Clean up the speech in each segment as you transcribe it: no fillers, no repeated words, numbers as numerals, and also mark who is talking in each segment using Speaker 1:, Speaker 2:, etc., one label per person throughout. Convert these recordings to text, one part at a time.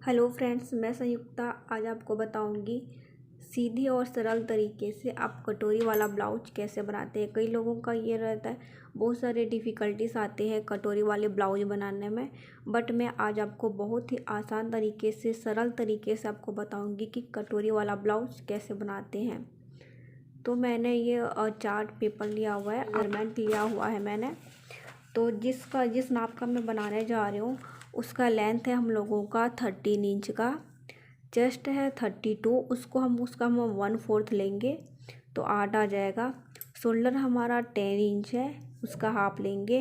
Speaker 1: Hello friends, मैं संयुक्ता आज आपको बताऊंगी सीधे और सरल तरीके से आप कटोरी वाला ब्लाउज कैसे बनाते हैं। कई लोगों का ये रहता है, बहुत सारे डिफ़िकल्टीज आते हैं कटोरी वाले ब्लाउज बनाने में। बट मैं आज आपको बहुत ही आसान तरीके से, सरल तरीके से आपको बताऊंगी कि कटोरी वाला ब्लाउज कैसे बनाते हैं। तो मैंने ये चार्ट पेपर लिया हुआ है, मेजरमेंट लिया हुआ है मैंने। तो जिस नाप का मैं बनाने जा रही हूँ उसका लेंथ है हम लोगों का 13 इंच का, चेस्ट है 32, उसका हम 1/4 लेंगे तो 8 आ जाएगा। शोल्डर हमारा 10 इंच है, उसका हाफ लेंगे।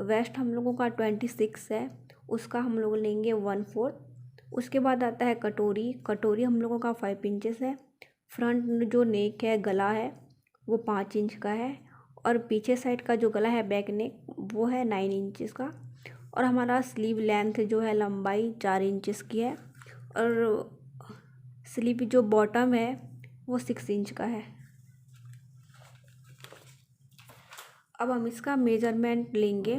Speaker 1: वेस्ट हम लोगों का 26 है, उसका हम लोग लेंगे 1/4। उसके बाद आता है कटोरी हम लोगों का 5 इंचेस है। फ्रंट जो नेक है, गला है, वो 5 इंच का है। और पीछे साइड का जो गला है, बैक नेक, वो है 9 इंचेस का। और हमारा स्लीव लेंथ जो है, लंबाई 4 इंचेस की है। और स्लीव जो बॉटम है वो 6 इंच का है। अब हम इसका मेजरमेंट लेंगे।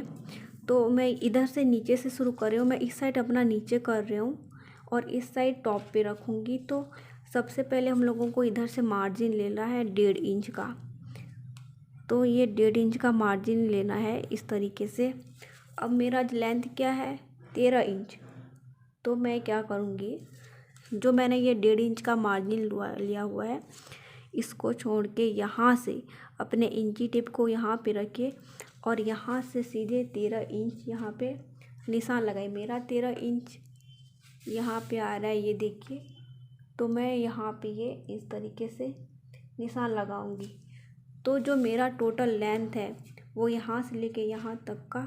Speaker 1: तो मैं इधर से नीचे से शुरू कर रही हूँ, मैं इस साइड अपना नीचे कर रही हूँ और इस साइड टॉप पे रखूँगी। तो सबसे पहले हम लोगों को इधर से मार्जिन लेना है 1.5 इंच का। तो ये 1.5 इंच का मार्जिन लेना है इस तरीके से। अब मेरा लेंथ क्या है, 13 इंच। तो मैं क्या करूँगी, जो मैंने ये 1.5 इंच का मार्जिन लिया हुआ है, इसको छोड़ के यहाँ से अपने इंची टिप को यहाँ पे रखिए और यहाँ से सीधे 13 इंच यहाँ पे निशान लगाइए। मेरा 13 इंच यहाँ पे आ रहा है, ये देखिए। तो मैं यहाँ पे ये इस तरीके से निशान लगाऊंगी। तो जो मेरा टोटल लेंथ है वो यहाँ से लेके यहाँ तक का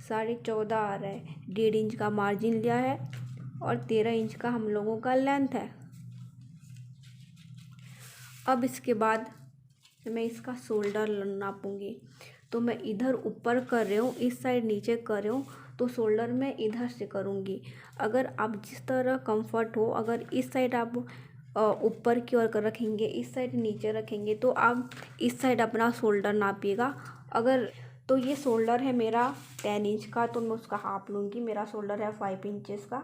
Speaker 1: 14.5 आ रहा है। 1.5 इंच का मार्जिन लिया है और 13 इंच का हम लोगों का लेंथ है। अब इसके बाद मैं इसका शोल्डर नापूंगी। तो मैं इधर ऊपर कर रही हूँ, इस साइड नीचे कर रही हूँ, तो शोल्डर मैं इधर से करूँगी। अगर आप जिस तरह कंफर्ट हो, अगर इस साइड आप ऊपर की ओर कर रखेंगे, इस साइड नीचे रखेंगे, तो आप इस साइड अपना शोल्डर नापिएगा। अगर तो ये शोल्डर है मेरा 10 इंच का, तो मैं उसका हाफ लूँगी। मेरा शोल्डर है 5 इंचेस का।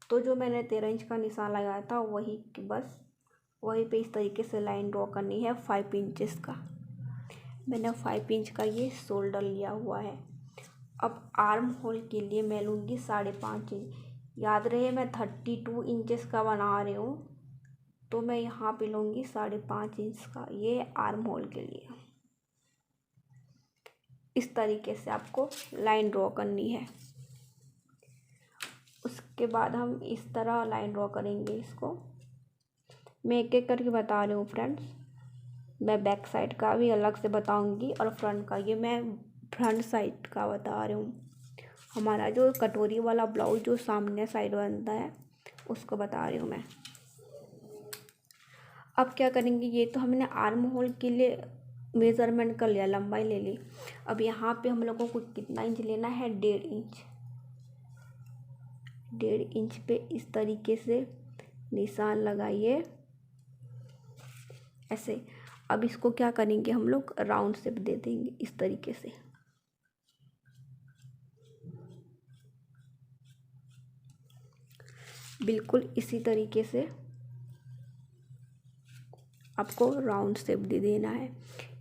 Speaker 1: तो जो मैंने 13 इंच का निशान लगाया था वहीं पे इस तरीके से लाइन ड्रॉ करनी है 5 इंचेस का। मैंने 5 इंच का ये शोल्डर लिया हुआ है। अब आर्म होल के लिए मैं लूँगी 5.5 इंच। याद रहे मैं 32 इंचेस का बना रही हूँ, तो मैं यहाँ पे लूँगी 5.5 इंच का ये आर्म होल के लिए। इस तरीके से आपको लाइन ड्रॉ करनी है। उसके बाद हम इस तरह लाइन ड्रॉ करेंगे इसको। मैं एक एक करके बता रही हूँ फ्रेंड्स। मैं बैक साइड का भी अलग से बताऊंगी और फ्रंट का, ये मैं फ्रंट साइड का बता रही हूँ। हमारा जो कटोरी वाला ब्लाउज जो सामने साइड बनता है उसको बता रही हूँ मैं। अब क्या करेंगे, ये तो हमने आर्म होल के लिए मेज़रमेंट कर लिया, लंबाई ले ली। अब यहाँ पे हम लोगों को कितना इंच लेना है, 1.5 इंच। 1.5 इंच पे इस तरीके से निशान लगाइए ऐसे। अब इसको क्या करेंगे, हम लोग राउंड शेप दे देंगे इस तरीके से। बिल्कुल इसी तरीके से आपको राउंड शेप दे देना है।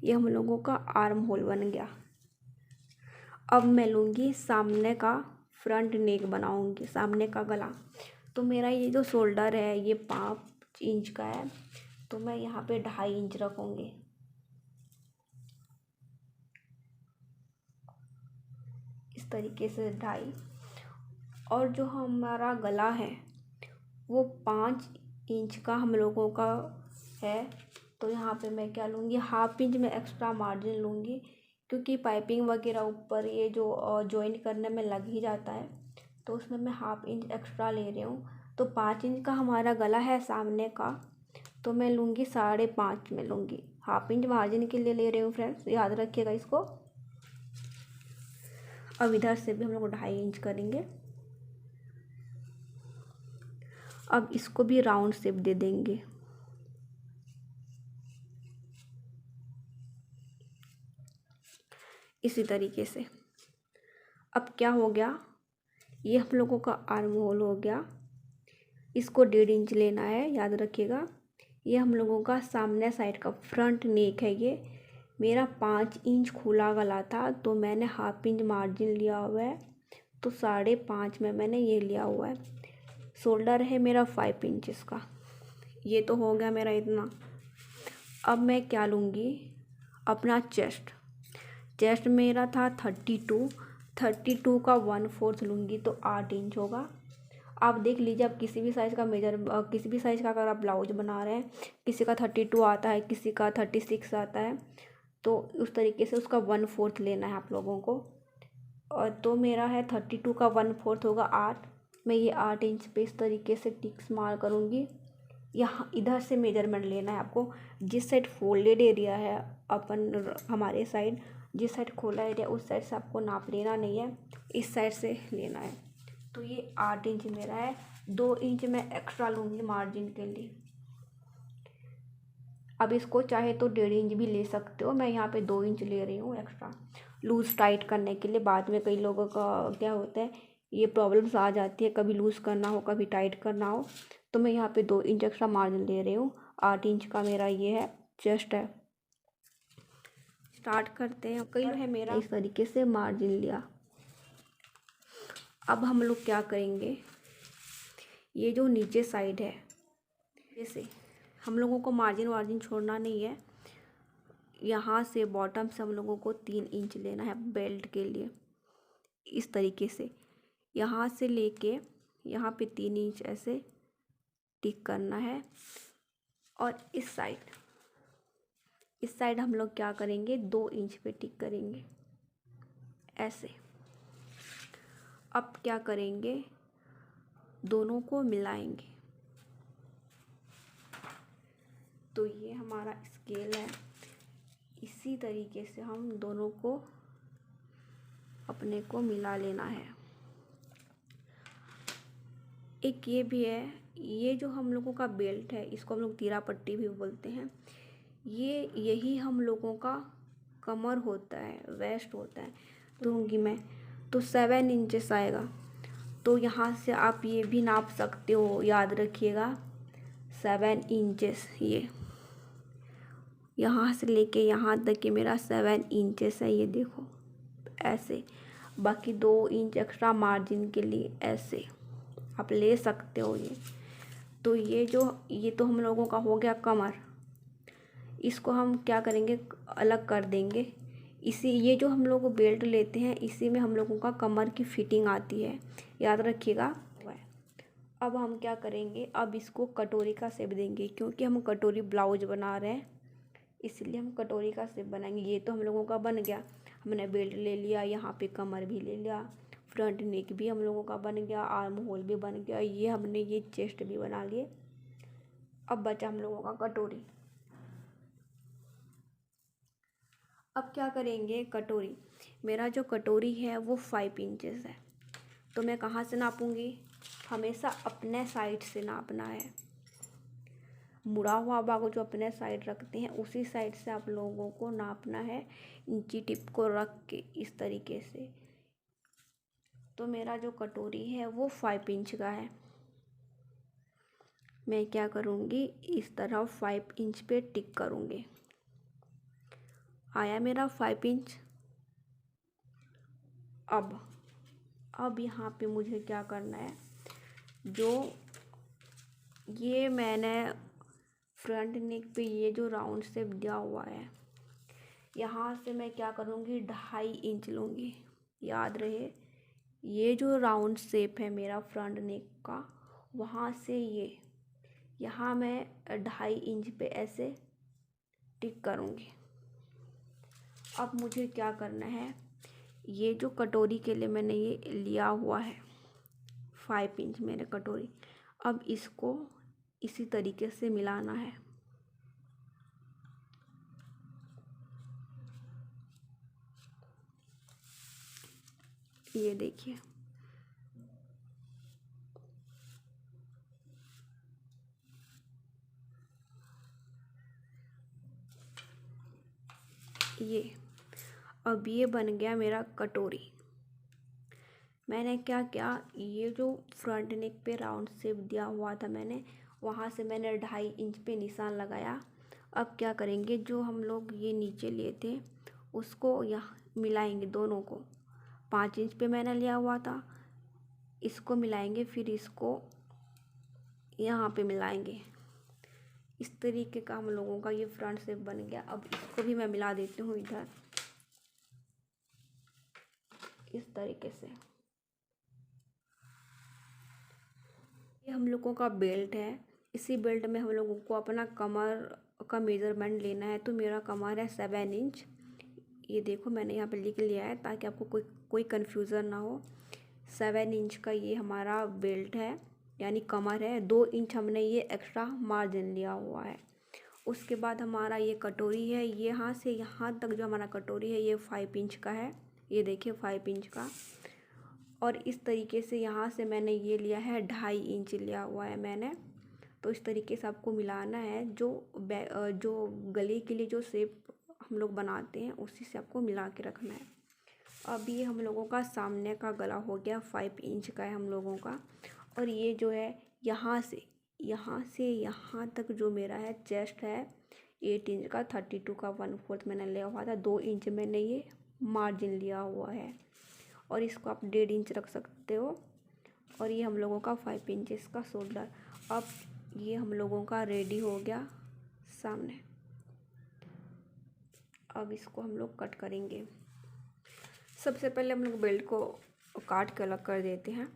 Speaker 1: ये हम लोगों का आर्म होल बन गया। अब मैं लूँगी सामने का फ्रंट नेक बनाऊँगी, सामने का गला। तो मेरा ये जो शोल्डर है ये 5 इंच का है, तो मैं यहाँ पे 2.5 इंच रखूँगी। इस तरीके से 2.5। और जो हमारा गला है वो 5 इंच का हम लोगों का है। तो यहाँ पे मैं क्या लूँगी, हाफ इंच में एक्स्ट्रा मार्जिन लूँगी, क्योंकि पाइपिंग वगैरह ऊपर ये जो जॉइंट करने में लग ही जाता है, तो उसमें मैं हाफ इंच एक्स्ट्रा ले रही हूँ। तो 5 इंच का हमारा गला है सामने का, तो मैं लूँगी 5.5 में लूँगी। हाफ इंच मार्जिन के लिए ले रही हूँ फ्रेंड्स, याद रखिएगा इसको। अब इधर से भी हम लोग 2.5 इंच करेंगे। अब इसको भी राउंड शेप दे देंगे। इसी तरीके से। अब क्या हो गया, ये हम लोगों का आर्म होल हो गया। इसको 1.5 इंच लेना है, याद रखिएगा। ये हम लोगों का सामने साइड का फ्रंट नेक है। ये मेरा 5 इंच खुला गला था, तो मैंने 1/2 इंच मार्जिन लिया हुआ है, तो 5.5 में मैंने ये लिया हुआ है। शोल्डर है मेरा 5 इंचेस का। ये तो हो गया मेरा इतना। अब मैं क्या लूँगी, अपना चेस्ट मेरा था 32 का 1/4 लूँगी, तो 8 इंच होगा। आप देख लीजिए, आप किसी भी साइज़ का किसी भी साइज़ का अगर आप ब्लाउज बना रहे हैं, किसी का 32 आता है, किसी का 36 आता है, तो उस तरीके से उसका 1/4 लेना है आप लोगों को। और तो मेरा है 32 का 1/4 होगा 8। मैं ये 8 इंच पे इस तरीके से टिक्स मार करूँगी। यहाँ इधर से मेजरमेंट लेना है आपको। जिस साइड फोल्डेड एरिया है हमारे साइड, जिस साइड खोला एरिया, उस साइड से आपको नाप लेना नहीं है, इस साइड से लेना है। तो ये 8 इंच मेरा है। 2 इंच मैं एक्स्ट्रा लूँगी मार्जिन के लिए। अब इसको चाहे तो 1.5 इंच भी ले सकते हो, मैं यहाँ पे 2 इंच ले रही हूँ एक्स्ट्रा, लूज़ टाइट करने के लिए। बाद में कई लोगों का क्या होता है, ये प्रॉब्लम्स आ जाती है, कभी लूज़ करना हो कभी टाइट करना हो, तो मैं यहाँ पे 2 इंच एक्स्ट्रा मार्जिन ले रही हूँ। 8 इंच का मेरा ये है, चेस्ट है। स्टार्ट करते हैं। कई है मेरा इस तरीके से मार्जिन लिया। अब हम लोग क्या करेंगे, ये जो नीचे साइड है, जैसे हम लोगों को मार्जिन छोड़ना नहीं है। यहाँ से बॉटम से हम लोगों को 3 इंच लेना है बेल्ट के लिए। इस तरीके से यहाँ से लेके यहाँ पे 3 इंच ऐसे टिक करना है। और इस साइड हम लोग क्या करेंगे, 2 इंच पे टिक करेंगे ऐसे। अब क्या करेंगे, दोनों को मिलाएंगे। तो ये हमारा स्केल है। इसी तरीके से हम दोनों को अपने को मिला लेना है। एक ये भी है, ये जो हम लोगों का बेल्ट है, इसको हम लोग तीरा पट्टी भी बोलते हैं। यही हम लोगों का कमर होता है, वेस्ट होता है। दूंगी मैं तो 7 इंचेस आएगा। तो यहाँ से आप ये भी नाप सकते हो, याद रखिएगा 7 इंचेस। ये यहाँ से लेके यहाँ तक कि मेरा 7 इंचेस है, ये देखो ऐसे। बाकी 2 इंच एक्स्ट्रा मार्जिन के लिए ऐसे आप ले सकते हो। तो ये तो हम लोगों का हो गया कमर। इसको हम क्या करेंगे, अलग कर देंगे। ये जो हम लोग बेल्ट लेते हैं, इसी में हम लोगों का कमर की फिटिंग आती है, याद रखिएगा। अब हम क्या करेंगे, अब इसको कटोरी का शेप देंगे, क्योंकि हम कटोरी ब्लाउज बना रहे हैं, इसलिए हम कटोरी का शेप बनाएंगे। ये तो हम लोगों का बन गया, हमने बेल्ट ले लिया, यहाँ पे कमर भी ले लिया, फ्रंट नेक भी हम लोगों का बन गया, आर्म होल भी बन गया, ये चेस्ट भी बना लिए। अब बचा हम लोगों का कटोरी। अब क्या करेंगे, कटोरी, मेरा जो कटोरी है वो 5 इंचेस है। तो मैं कहाँ से नापूंगी, हमेशा अपने साइड से नापना है। मुड़ा हुआ भाग जो अपने साइड रखते हैं, उसी साइड से आप लोगों को नापना है, इंची टिप को रख के इस तरीके से। तो मेरा जो कटोरी है वो 5 इंच का है। मैं क्या करूँगी, इस तरह 5 इंच पे टिक करूँगी। आया मेरा 5 इंच। अब यहाँ पे मुझे क्या करना है, जो ये मैंने फ्रंट नेक पे ये जो राउंड शेप दिया हुआ है, यहाँ से मैं क्या करूँगी, 2.5 इंच लूँगी। याद रहे, ये जो राउंड शेप है मेरा फ्रंट नेक का, वहाँ से यहाँ मैं 2.5 इंच पे ऐसे टिक करूँगी। अब मुझे क्या करना है, ये जो कटोरी के लिए मैंने ये लिया हुआ है 5 इंच मेरे कटोरी, अब इसको इसी तरीके से मिलाना है। ये देखिए, अब ये बन गया मेरा कटोरी। मैंने क्या किया, ये जो फ्रंट नेक पे राउंड शेप दिया हुआ था मैंने, वहाँ से मैंने 2.5 इंच पे निशान लगाया। अब क्या करेंगे, जो हम लोग ये नीचे लिए थे उसको यहाँ मिलाएंगे, दोनों को 5 इंच पे मैंने लिया हुआ था, इसको मिलाएंगे, फिर इसको यहाँ पे मिलाएंगे। इस तरीके का हम लोगों का ये फ्रंट शेप बन गया। अब इसको भी मैं मिला देती हूँ इधर, इस तरीके से। ये हम लोगों का बेल्ट है। इसी बेल्ट में हम लोगों को अपना कमर का मेज़रमेंट लेना है। तो मेरा कमर है 7 इंच। ये देखो मैंने यहाँ पे लिख लिया है ताकि आपको कोई कन्फ्यूज़न ना हो। 7 इंच का ये हमारा बेल्ट है, यानी कमर है। 2 इंच हमने ये एक्स्ट्रा मार्जिन लिया हुआ है। उसके बाद हमारा ये कटोरी है, ये यहाँ से यहाँ तक जो हमारा कटोरी है ये 5 इंच का है। ये देखिए 5 इंच का। और इस तरीके से यहाँ से मैंने ये लिया है 2.5 इंच लिया हुआ है मैंने। तो इस तरीके से आपको मिलाना है। जो गले के लिए जो शेप हम लोग बनाते हैं उसी से आपको मिला के रखना है। अब ये हम लोगों का सामने का गला हो गया, 5 इंच का है हम लोगों का। और ये जो है यहाँ से यहाँ तक जो मेरा है चेस्ट है 8 इंच का, 32 का 1/4 मैंने लिया हुआ था। 2 इंच मैंने ये मार्जिन लिया हुआ है, और इसको आप 1.5 इंच रख सकते हो। और ये हम लोगों का 5 इंचेस का शोल्डर। अब ये हम लोगों का रेडी हो गया सामने। अब इसको हम लोग कट करेंगे। सबसे पहले हम लोग बेल्ट को काट के अलग कर देते हैं।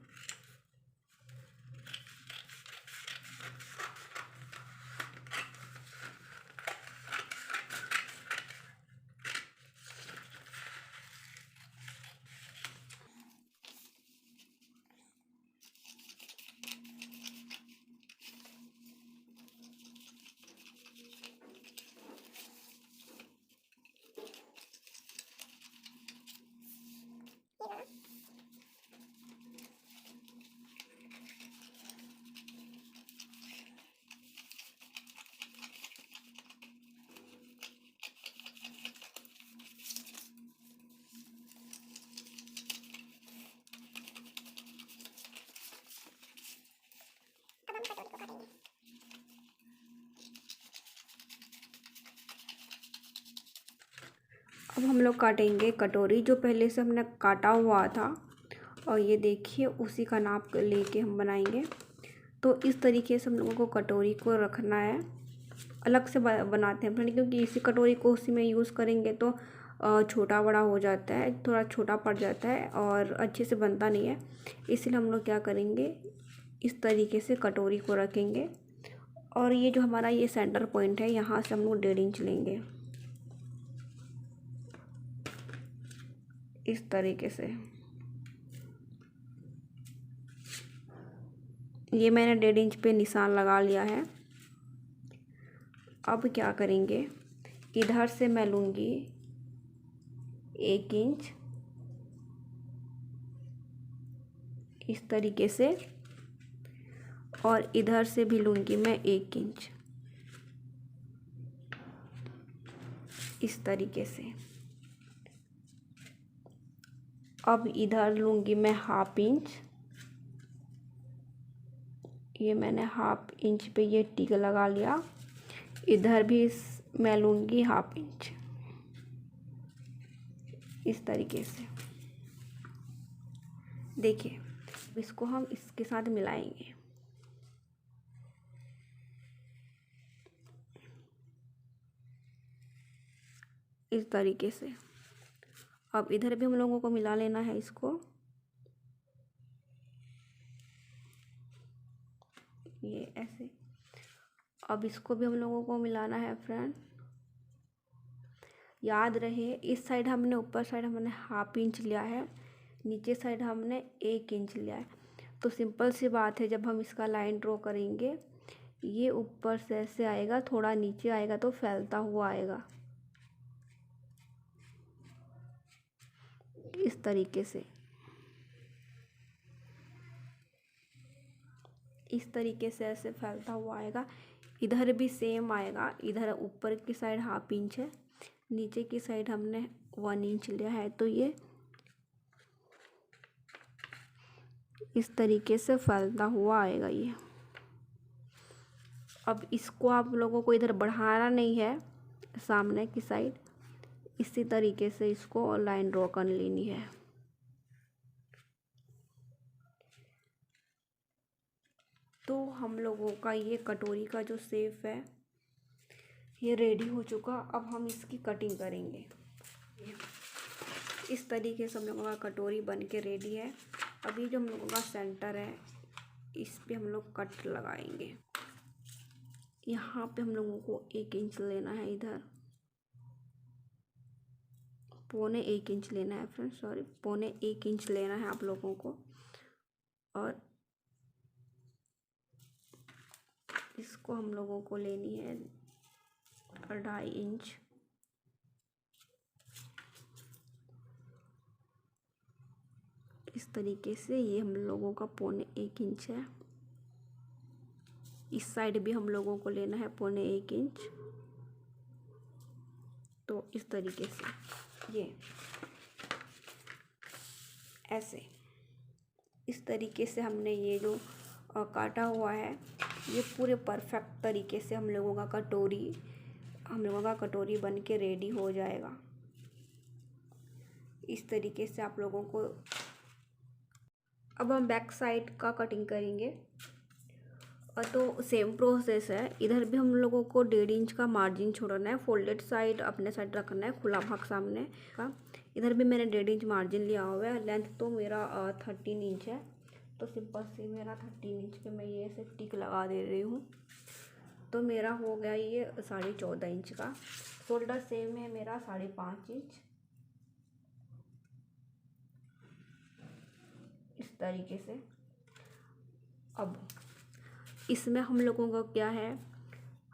Speaker 1: अब हम लोग काटेंगे कटोरी, जो पहले से हमने काटा हुआ था। और ये देखिए उसी का नाप लेके हम बनाएंगे। तो इस तरीके से हम लोगों को कटोरी को रखना है। अलग से बनाते हैं फ्रेंड, क्योंकि इसी कटोरी को उसी में यूज़ करेंगे तो छोटा बड़ा हो जाता है, थोड़ा छोटा पड़ जाता है और अच्छे से बनता नहीं है। इसलिए हम लोग क्या करेंगे, इस तरीके से कटोरी को रखेंगे। और ये जो हमारा ये सेंटर पॉइंट है, यहाँ से हम लोग 1.5 इंच लेंगे, इस तरीके से। ये मैंने 1.5 इंच पे निशान लगा लिया है। अब क्या करेंगे, इधर से मैं लूँगी 1 इंच, इस तरीके से। और इधर से भी लूँगी मैं 1 इंच, इस तरीके से। अब इधर लूँगी मैं 1/2 इंच। ये मैंने 1/2 इंच पे ये टिक लगा लिया। इधर भी मैं लूँगी 1/2 इंच, इस तरीके से। देखिए इसको हम इसके साथ मिलाएंगे, इस तरीके से। अब इधर भी हम लोगों को मिला लेना है इसको, ये ऐसे। अब इसको भी हम लोगों को मिलाना है फ्रेंड। याद रहे इस साइड हमने, ऊपर साइड हमने 1/2 इंच लिया है, नीचे साइड हमने 1 इंच लिया है। तो सिंपल सी बात है, जब हम इसका लाइन ड्रॉ करेंगे ये ऊपर से ऐसे आएगा, थोड़ा नीचे आएगा तो फैलता हुआ आएगा, इस तरीके से। इस तरीके से ऐसे फैलता हुआ आएगा। इधर भी सेम आएगा। इधर ऊपर की साइड 1/2 इंच है, नीचे की साइड हमने 1 इंच लिया है। तो ये इस तरीके से फैलता हुआ आएगा ये। अब इसको आप लोगों को इधर बढ़ाना नहीं है, सामने की साइड इसी तरीके से इसको लाइन ड्रॉ कर लेनी है। तो हम लोगों का ये कटोरी का जो शेप है ये रेडी हो चुका। अब हम इसकी कटिंग करेंगे। इस तरीके से हम लोगों का कटोरी बन के रेडी है। अभी जो हम लोगों का सेंटर है इस पे हम लोग कट लगाएंगे। यहाँ पे हम लोगों को 1 इंच लेना है, इधर 1.25 इंच लेना है फ्रेंड्स, सॉरी 1.25 इंच लेना है आप लोगों को। और इसको हम लोगों को लेनी है 2.5 इंच। इस तरीके से ये हम लोगों का 1.25 इंच है। इस साइड भी हम लोगों को लेना है 1.25 इंच। तो इस तरीके से ये ऐसे इस तरीके से हमने ये जो काटा हुआ है ये पूरे परफेक्ट तरीके से हम लोगों का कटोरी बन के रेडी हो जाएगा। इस तरीके से आप लोगों को। अब हम बैक साइड का कटिंग करेंगे। और तो सेम प्रोसेस है, इधर भी हम लोगों को 1.5 इंच का मार्जिन छोड़ना है। फोल्डेड साइड अपने साइड रखना है, खुला भाग सामने का। इधर भी मैंने 1.5 इंच मार्जिन लिया हुआ है। लेंथ तो मेरा 13 इंच है, तो सिंपल से मेरा 13 इंच पे मैं ये ऐसे टिक लगा दे रही हूँ। तो मेरा हो गया ये 14.5 इंच का। शोल्डर सेम है मेरा 5.5 इंच। इस तरीके से। अब इसमें हम लोगों का क्या है,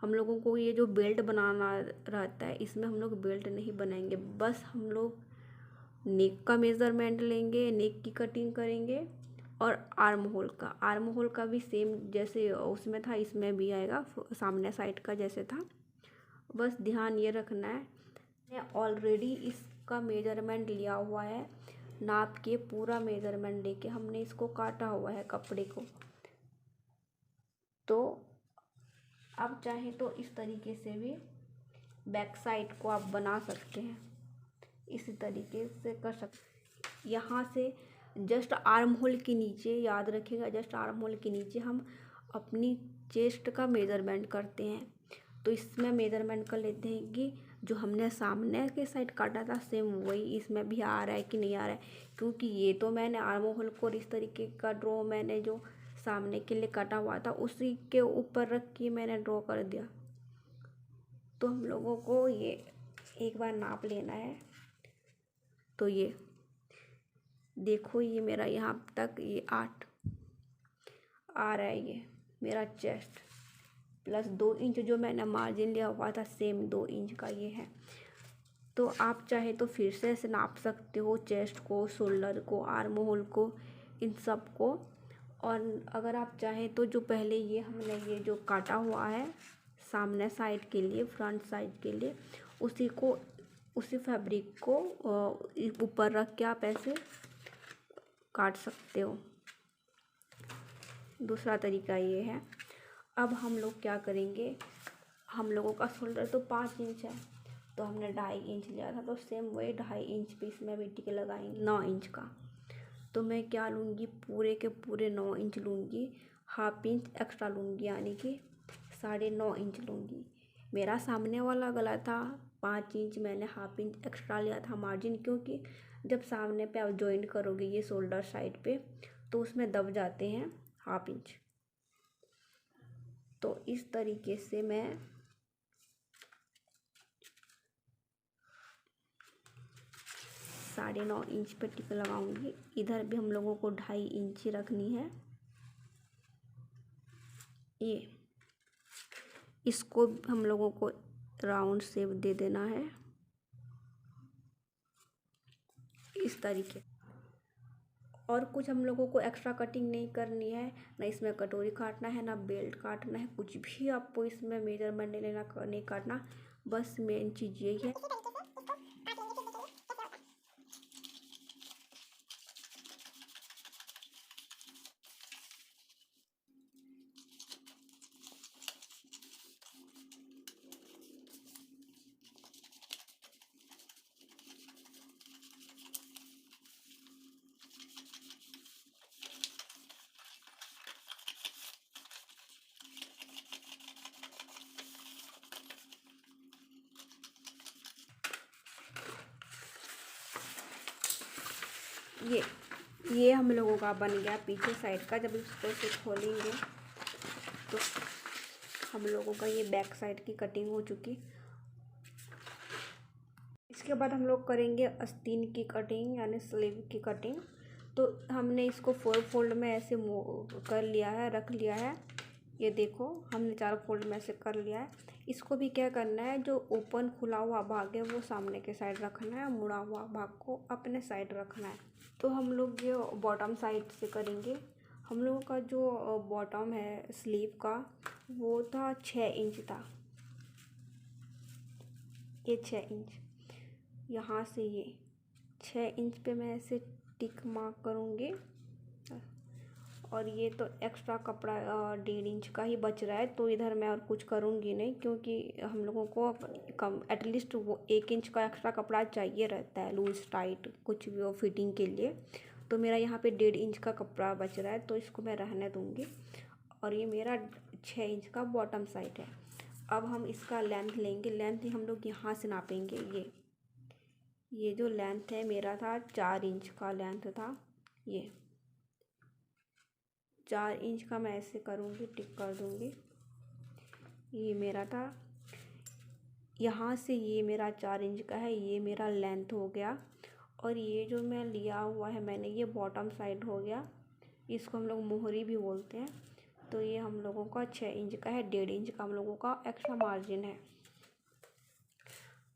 Speaker 1: हम लोगों को ये जो बेल्ट बनाना रहता है इसमें हम लोग बेल्ट नहीं बनाएंगे। बस हम लोग नेक का मेज़रमेंट लेंगे, नेक की कटिंग करेंगे। और आर्म होल का भी सेम जैसे उसमें था इसमें भी आएगा, सामने साइड का जैसे था। बस ध्यान ये रखना है, मैं ऑलरेडी इसका मेज़रमेंट लिया हुआ है। नाप के पूरा मेज़रमेंट लेके हमने इसको काटा हुआ है कपड़े को। तो आप चाहें तो इस तरीके से भी बैक साइड को आप बना सकते हैं, इसी तरीके से कर सकते। यहाँ से जस्ट आर्म होल के नीचे, याद रखिएगा, जस्ट आर्म होल के नीचे हम अपनी चेस्ट का मेज़रमेंट करते हैं। तो इसमें मेज़रमेंट कर लेते हैं कि जो हमने सामने के साइड काटा था सेम वही इसमें भी आ रहा है कि नहीं आ रहा है। क्योंकि ये तो मैंने आर्म होल को इस तरीके का ड्रॉ मैंने जो सामने के लिए कटा हुआ था उसी के ऊपर रख के मैंने ड्रॉ कर दिया। तो हम लोगों को ये एक बार नाप लेना है। तो ये देखो, ये मेरा यहाँ तक ये 8 आ रहा है। ये मेरा चेस्ट प्लस 2 इंच जो मैंने मार्जिन लिया हुआ था सेम 2 इंच का ये है। तो आप चाहे तो फिर से ऐसे नाप सकते हो चेस्ट को, शोल्डर को, आर्म होल को, इन सब को। और अगर आप चाहें तो जो पहले ये हमने ये जो काटा हुआ है सामने साइड के लिए, फ्रंट साइड के लिए, उसी फैब्रिक को ऊपर रख के आप ऐसे काट सकते हो। दूसरा तरीका ये है। अब हम लोग क्या करेंगे, हम लोगों का शोल्डर तो 5 इंच है, तो हमने 2.5 इंच लिया था, तो सेम वही 2.5 इंच पे इसमें भी टिक लगाएंगे 9 इंच का। तो मैं क्या लूँगी, पूरे के पूरे 9 इंच लूँगी, 1/2 इंच एक्स्ट्रा लूँगी, यानी कि 9.5 इंच लूँगी। मेरा सामने वाला गला था 5 इंच, मैंने 1/2 इंच एक्स्ट्रा लिया था मार्जिन, क्योंकि जब सामने पे आप जॉइंट करोगे ये शोल्डर साइड पे तो उसमें दब जाते हैं 1/2 इंच। तो इस तरीके से मैं 9.5 इंच पे टिक लगाऊंगी। इधर भी हम लोगों को 2.5 इंच रखनी है। ये इसको हम लोगों को राउंड शेप दे देना है इस तरीके। और कुछ हम लोगों को एक्स्ट्रा कटिंग नहीं करनी है, ना इसमें कटोरी काटना है, ना बेल्ट काटना है, कुछ भी आपको इसमें मेजरमेंट नहीं लेना, नहीं काटना। बस मेन चीज़ यही है। ये हम लोगों का बन गया पीछे साइड का। जब इसको से खोलेंगे तो हम लोगों का ये बैक साइड की कटिंग हो चुकी। इसके बाद हम लोग करेंगे आस्तीन की कटिंग यानी स्लीव की कटिंग। तो हमने इसको 4 फोल्ड में ऐसे कर लिया है, रख लिया है। ये देखो हमने 4 फोल्ड में ऐसे कर लिया है। इसको भी क्या करना है, जो ओपन खुला हुआ भाग है वो सामने के साइड रखना है, मुड़ा हुआ भाग को अपने साइड रखना है। तो हम लोग ये बॉटम साइड से करेंगे। हम लोगों का जो बॉटम है स्लीव का वो था 6 इंच था। ये 6 इंच, यहाँ से ये 6 इंच पे मैं ऐसे टिक मार्क करूँगी। और ये तो एक्स्ट्रा कपड़ा 1.5 इंच का ही बच रहा है, तो इधर मैं और कुछ करूँगी नहीं, क्योंकि हम लोगों को कम एटलीस्ट वो 1 इंच का एक्स्ट्रा कपड़ा चाहिए रहता है, लूज टाइट कुछ भी हो फिटिंग के लिए। तो मेरा यहाँ पे 1.5 इंच का कपड़ा बच रहा है, तो इसको मैं रहने दूँगी। और ये मेरा 6 इंच का बॉटम साइड है। अब हम इसका लेंथ लेंगे। लेंथ हम लोग यहाँ से नापेंगे। ये जो लेंथ है मेरा था 4 इंच का लेंथ था। ये 4 इंच का मैं ऐसे करूँगी, टिक कर दूँगी। ये मेरा था, यहाँ से ये मेरा 4 इंच का है, ये मेरा लेंथ हो गया। और ये जो मैं लिया हुआ है मैंने, ये बॉटम साइड हो गया। इसको हम लोग मोहरी भी बोलते हैं। तो ये हम लोगों का 6 इंच का है। 1.5 इंच का हम लोगों का एक्स्ट्रा मार्जिन है।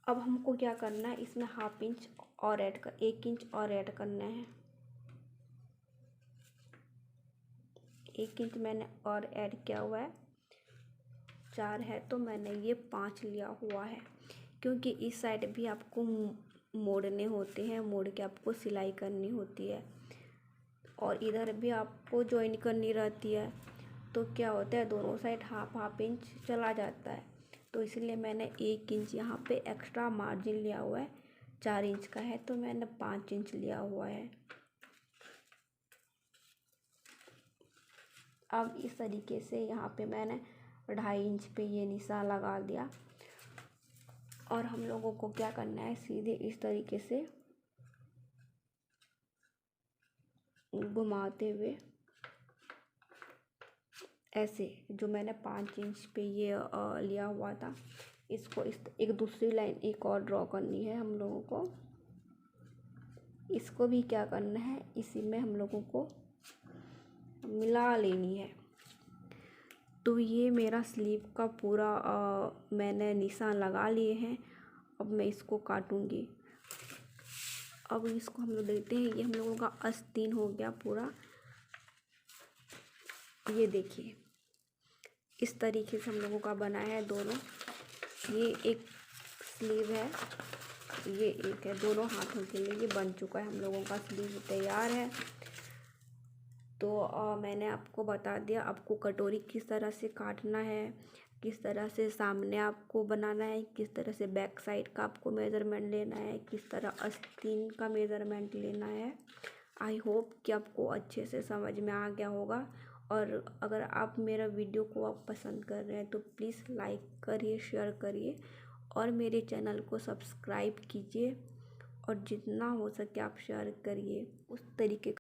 Speaker 1: अब हमको क्या करना है, इसमें 1/2 इंच और 1 इंच और ऐड करना है। 1 इंच मैंने और ऐड किया हुआ है। 4 है तो मैंने ये 5 लिया हुआ है, क्योंकि इस साइड भी आपको मोड़ने होते हैं, मोड़ के आपको सिलाई करनी होती है। और इधर भी आपको ज्वाइन करनी रहती है। तो क्या होता है, दोनों साइड 1/2 इंच चला जाता है। तो इसलिए मैंने 1 इंच यहाँ पे एक्स्ट्रा मार्जिन लिया हुआ है। 4 इंच का है तो मैंने 5 इंच लिया हुआ है। अब इस तरीके से यहाँ पे मैंने 2.5 इंच पे ये निशान लगा दिया। और हम लोगों को क्या करना है, सीधे इस तरीके से घुमाते हुए ऐसे, जो मैंने 5 इंच पे ये लिया हुआ था, इसको एक दूसरी लाइन एक और ड्रॉ करनी है हम लोगों को। इसको भी क्या करना है, इसी में हम लोगों को मिला लेनी है। तो ये मेरा स्लीव का पूरा मैंने निशान लगा लिए हैं। अब मैं इसको काटूंगी। अब इसको हम लोग देखते हैं, ये हम लोगों का आस्तीन हो गया पूरा। ये देखिए इस तरीके से हम लोगों का बना है दोनों। ये एक स्लीव है, ये एक है, दोनों हाथों के लिए ये बन चुका है। हम लोगों का स्लीव तैयार है। तो मैंने आपको बता दिया आपको कटोरी किस तरह से काटना है, किस तरह से सामने आपको बनाना है, किस तरह से बैक साइड का आपको मेज़रमेंट लेना है, किस तरह आस्तीन का मेज़रमेंट लेना है। आई होप कि आपको अच्छे से समझ में आ गया होगा। और अगर आप मेरा वीडियो को आप पसंद कर रहे हैं तो प्लीज़ लाइक करिए, शेयर करिए और मेरे चैनल को सब्सक्राइब कीजिए। और जितना हो सके आप शेयर करिए। उस तरीके